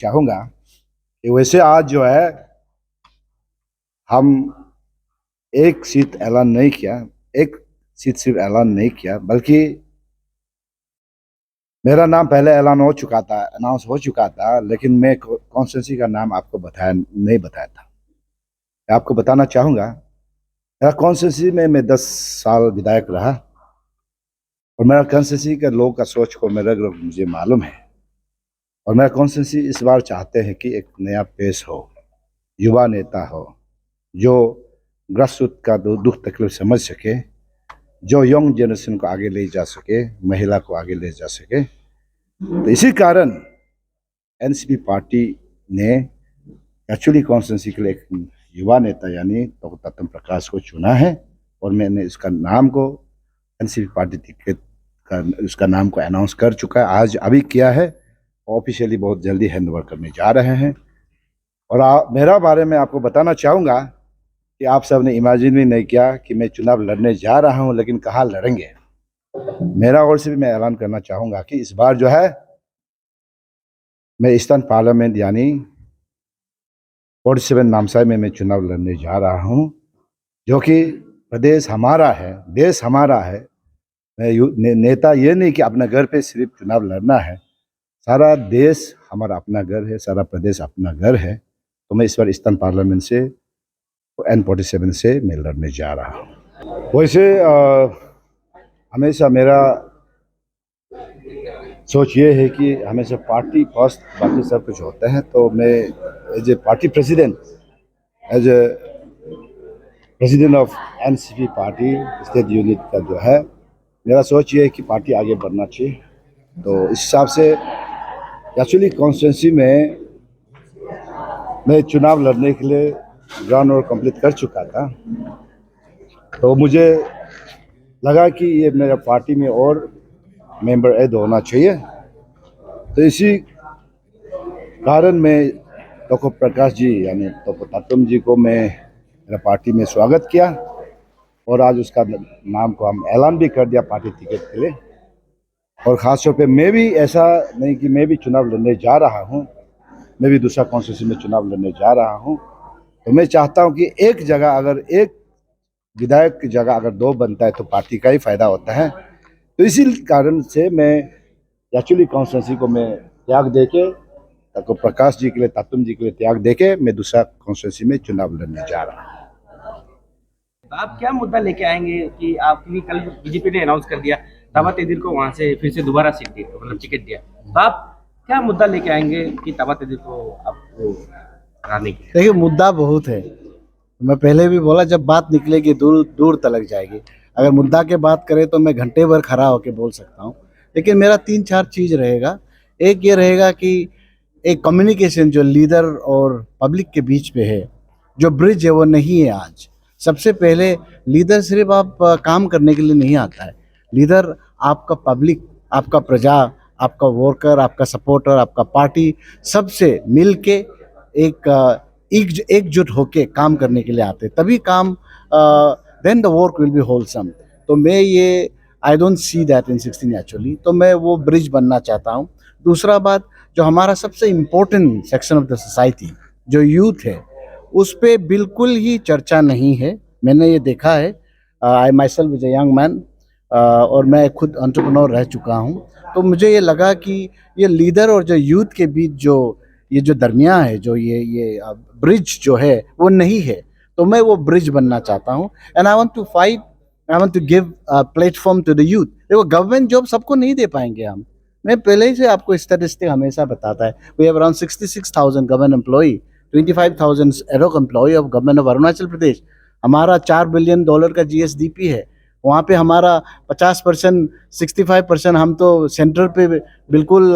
चाहूंगा कि वैसे आज जो है हम एक सीट ऐलान नहीं किया, एक सीट सिर्फ ऐलान नहीं किया, बल्कि मेरा नाम पहले ऐलान हो चुका था, अनाउंस हो चुका था, लेकिन मैं कॉन्स्टिट्यूंसी का नाम आपको नहीं बताया था। मैं आपको बताना चाहूंगा, मेरा कॉन्स्टिट्यूंसी में मैं 10 साल विधायक रहा और मेरा कॉन्स्टिट्यूंसी के लोगों का सोच को मेरे मुझे मालूम है। और मेरा कॉन्स्टिट्यूंसी इस बार चाहते हैं कि एक नया पेश हो, युवा नेता हो जो ग्रासरूट का दुख तकलीफ समझ सके, जो यंग जनरेशन को आगे ले जा सके, महिला को आगे ले जा सके। तो इसी कारण एनसीपी पार्टी ने एक्चुअली कॉन्स्टिट्यूंसी के लिए एक युवा नेता यानी तत्म प्रकाश को चुना है और मैंने इसका नाम को एनसीपी पार्टी टिकट का उसका नाम को अनाउंस कर चुका है, आज अभी किया है, ऑफिशियली बहुत जल्दी हैंड ओवर करने जा रहे हैं। और मेरा बारे में आपको बताना चाहूँगा कि आप सब ने इमेजिन भी नहीं किया कि मैं चुनाव लड़ने जा रहा हूं, लेकिन कहाँ लड़ेंगे। मेरा ओर से भी मैं ऐलान करना चाहूंगा कि इस बार जो है मैं ईस्टर्न पार्लियामेंट यानी 47 नामसाई में मैं चुनाव लड़ने जा रहा हूं, जो कि प्रदेश हमारा है, देश हमारा है। नेता ये नहीं कि अपने घर पे सिर्फ चुनाव लड़ना है, सारा देश हमारा अपना घर है, सारा प्रदेश अपना घर है। तो मैं इस बार ईस्टर्न पार्लियामेंट से N47 से मैं लड़ने जा रहा हूँ। वैसे हमेशा मेरा सोच ये है कि हमेशा पार्टी फर्स्ट, बाकी सब कुछ होता है। तो मैं as a party president, as a president of NCP party state unit का जो है, मेरा सोच ये है कि पार्टी आगे बढ़ना चाहिए। तो इस हिसाब से एक्चुअली कॉन्स्टिट्यूंसी में मैं चुनाव लड़ने के लिए ग्राउंड वर्क कंप्लीट कर चुका था। तो मुझे लगा कि ये मेरा पार्टी में और मेंबर ऐड होना चाहिए। तो इसी कारण मैं तोको प्रकाश जी यानी तोको तत्म जी को मैं मेरा पार्टी में स्वागत किया और आज उसका नाम को हम ऐलान भी कर दिया पार्टी टिकट के लिए। और ख़ास तौर पे मैं भी ऐसा नहीं कि मैं भी चुनाव लड़ने जा रहा हूँ, मैं भी दूसरा कॉन्स्टिट्यूंसी में चुनाव लड़ने जा रहा हूँ। तो मैं चाहता हूँ कि एक जगह अगर एक विधायक की जगह अगर 2 बनता है तो पार्टी का ही फायदा होता है। तो इसी कारण से मैं एक्चुअली कॉन्स्टिट्यूंसी को मैं त्याग देके तो प्रकाश जी के लिए, तत्म जी के लिए त्याग देके मैं दूसरा कॉन्स्टिट्यूंसी में चुनाव लड़ने जा रहा हूँ। आप क्या मुद्दा लेके आएंगे कि आपने कल बीजेपी ने अनाउंस कर दिया ताबा तेदिर को वहां से फिर से दोबारा सीट दी, मतलब टिकट दिया, तो आप क्या मुद्दा लेके आएंगे कि ताबा तेदिर को आपको हराने के लिए? देखिए, मुद्दा बहुत है। मैं पहले भी बोला, जब बात निकलेगी दूर दूर तलक जाएगी। अगर मुद्दा के बात करें तो मैं घंटे भर खड़ा होकर बोल सकता हूँ, लेकिन मेरा 3-4 चीज़ रहेगा। एक ये रहेगा कि एक कम्युनिकेशन जो लीडर और पब्लिक के बीच पे है, जो ब्रिज है वो नहीं है आज। सबसे पहले लीडर सिर्फ आप काम करने के लिए नहीं आता है। लीडर आपका पब्लिक, आपका प्रजा, आपका वर्कर, आपका सपोर्टर, आपका पार्टी सबसे मिल के एकजुट होके काम करने के लिए आते हैं, तभी काम then the work will be wholesome. तो मैं ये I don't see that in 16 actually. तो मैं वो ब्रिज बनना चाहता हूँ। दूसरा बात, जो हमारा सबसे important section of the society जो यूथ है, उस पर बिल्कुल ही चर्चा नहीं है। मैंने ये देखा है, I myself is a young man और मैं खुद एंटरप्रेन्योर रह चुका हूँ। तो मुझे ये लगा कि ये लीडर और जो यूथ के बीच जो ये जो दरमियान है, जो ये ब्रिज जो है वो नहीं है। तो मैं वो ब्रिज बनना चाहता हूँ। And I want to fight, I want to give platform to the youth. देखो, गवर्नमेंट जॉब सबको नहीं दे पाएंगे हम। मैं पहले ही से आपको स्टैटिस्टिक हमेशा बताता है, we have around 66,000 government employee, 25,000 एरोक employee of government of Arunachal Pradesh. हमारा $4 बिलियन का जीएसडीपी है। वहाँ पे हमारा 50%, 65% हम तो सेंटर पे बिल्कुल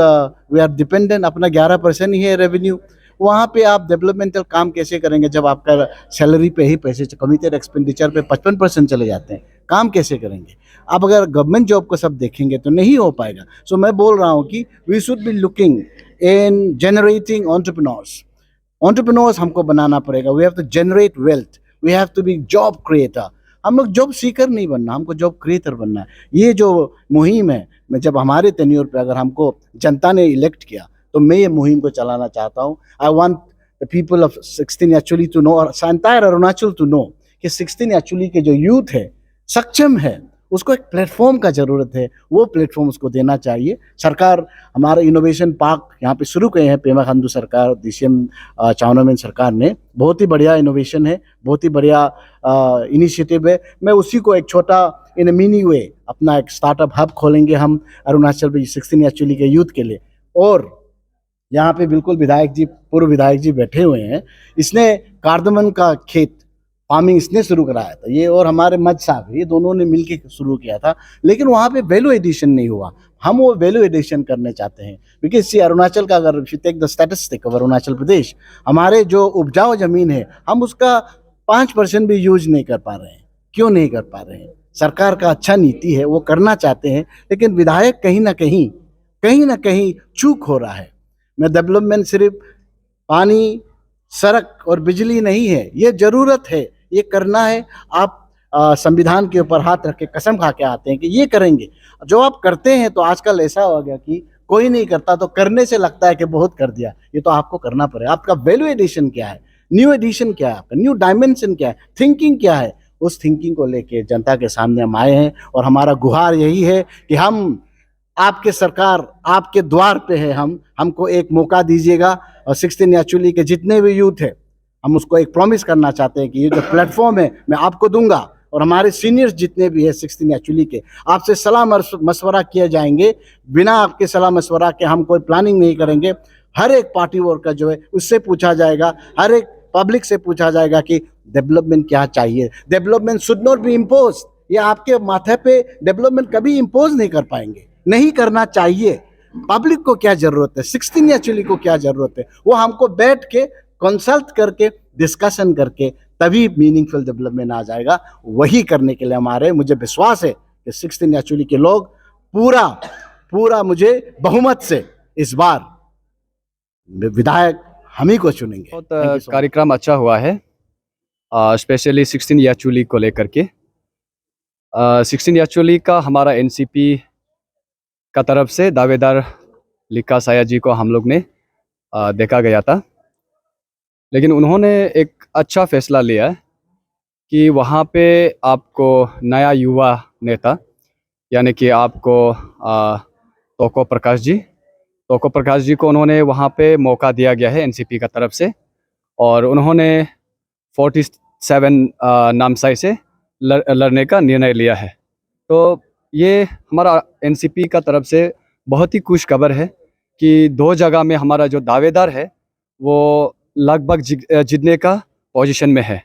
वी आर डिपेंडेंट, अपना 11% ही है रेवेन्यू। वहाँ पे आप डेवलपमेंटल काम कैसे करेंगे जब आपका सैलरी पे ही पैसे, कमिटेड एक्सपेंडिचर पे 55% चले जाते हैं? काम कैसे करेंगे? आप अगर गवर्नमेंट जॉब को सब देखेंगे तो नहीं हो पाएगा। सो मैं बोल रहा हूँ कि we should be looking in generating entrepreneurs हमको बनाना पड़ेगा। We have to generate wealth, we have to be job creator. हम लोग जॉब सीकर नहीं बनना, हमको जॉब क्रिएटर बनना है। ये जो मुहिम है, मैं जब हमारे टेन्योर पे अगर हमको जनता ने इलेक्ट किया तो मैं ये मुहिम को चलाना चाहता हूँ। I want the people of 16 actually to know और एंटायर अरुणाचल टू नो कि 16 एक्चुअली के जो यूथ है सक्षम है, उसको एक प्लेटफॉर्म का ज़रूरत है, वो प्लेटफॉर्म उसको देना चाहिए। सरकार हमारा इनोवेशन पार्क यहाँ पे शुरू किए हैं, पेमा खांडू सरकार, DCM चाउनामेन सरकार ने, बहुत ही बढ़िया इनोवेशन है, बहुत ही बढ़िया इनिशिएटिव है। मैं उसी को एक छोटा इन ए मिनी वे अपना एक स्टार्टअप हब खोलेंगे हम अरुणाचल में 16 एक्चुअली के यूथ के लिए। और यहाँ पे बिल्कुल विधायक जी, पूर्व विधायक जी बैठे हुए हैं, इसने कार्दमन का खेत फार्मिंग इसने शुरू कराया था, ये और हमारे मज साहब, ये दोनों ने मिलकर शुरू किया था, लेकिन वहाँ पे वैल्यू एडिशन नहीं हुआ। हम वो वैल्यू एडिशन करने चाहते हैं, बिकॉज सी अरुणाचल का अगर take the statistic of Arunachal Pradesh, हमारे जो उपजाऊ जमीन है हम उसका 5% भी यूज नहीं कर पा रहे हैं। क्यों नहीं कर पा रहे हैं? सरकार का अच्छा नीति है, वो करना चाहते हैं, लेकिन विधायक कहीं ना कहीं चूक हो रहा है। मैं डेवलपमेंट सिर्फ पानी, सड़क और बिजली नहीं है, ये जरूरत है, ये करना है। आप संविधान के ऊपर हाथ रख के कसम खा के आते हैं कि ये करेंगे, जो आप करते हैं तो आजकल ऐसा हो गया कि कोई नहीं करता तो करने से लगता है कि बहुत कर दिया। ये तो आपको करना पड़ेगा। आपका वैल्यू एडिशन क्या है, न्यू एडिशन क्या है, आपका न्यू डायमेंशन क्या है, थिंकिंग क्या है, उस थिंकिंग को लेके जनता के सामने हम आए हैं। और हमारा गुहार यही है कि हम आपके सरकार आपके द्वार पे है, हमको एक मौका दीजिएगा। और 16 एक्चुअली के जितने भी यूथ है, हम उसको एक प्रॉमिस करना चाहते हैं कि ये जो प्लेटफॉर्म है मैं आपको दूंगा, और हमारे सीनियर्स जितने भी है 16 एक्चुअली के, आपसे सलाह मशवरा किए जाएंगे। बिना आपके सलाह मशवरा के हम कोई प्लानिंग नहीं करेंगे। हर एक पार्टी वर्कर जो है उससे पूछा जाएगा, हर एक पब्लिक से पूछा जाएगा कि डेवलपमेंट क्या चाहिए। Development should not be impose. ये आपके माथे पे डेवलपमेंट कभी इम्पोज नहीं कर पाएंगे, नहीं करना चाहिए। पब्लिक को क्या जरूरत है, 16 एक्चुअली को क्या जरूरत है, वो हमको बैठ के कंसल्ट करके डिस्कशन करके तभी मीनिंगफुल डेवलपमेंट आ जाएगा। वही करने के लिए हमारे, मुझे विश्वास है कि 16 एक्चुअली के लोग पूरा मुझे बहुमत से इस बार विधायक हम ही को चुनेंगे। बहुत कार्यक्रम अच्छा हुआ है, स्पेशली 16 याचुली को लेकर के। 16 याचुली का हमारा NCP का तरफ से दावेदार लिक्का साया जी को हम लोग ने देखा गया था, लेकिन उन्होंने एक अच्छा फैसला लिया कि वहाँ पे आपको नया युवा नेता, यानी कि आपको तोको प्रकाश जी को उन्होंने वहाँ पे मौका दिया गया है NCP का तरफ से। और उन्होंने 47 नामसाई से लड़ने का निर्णय लिया है। तो ये हमारा NCP का तरफ से बहुत ही खुश खबर है कि 2 जगह में हमारा जो दावेदार है वो लगभग जीतने का पोजीशन में है।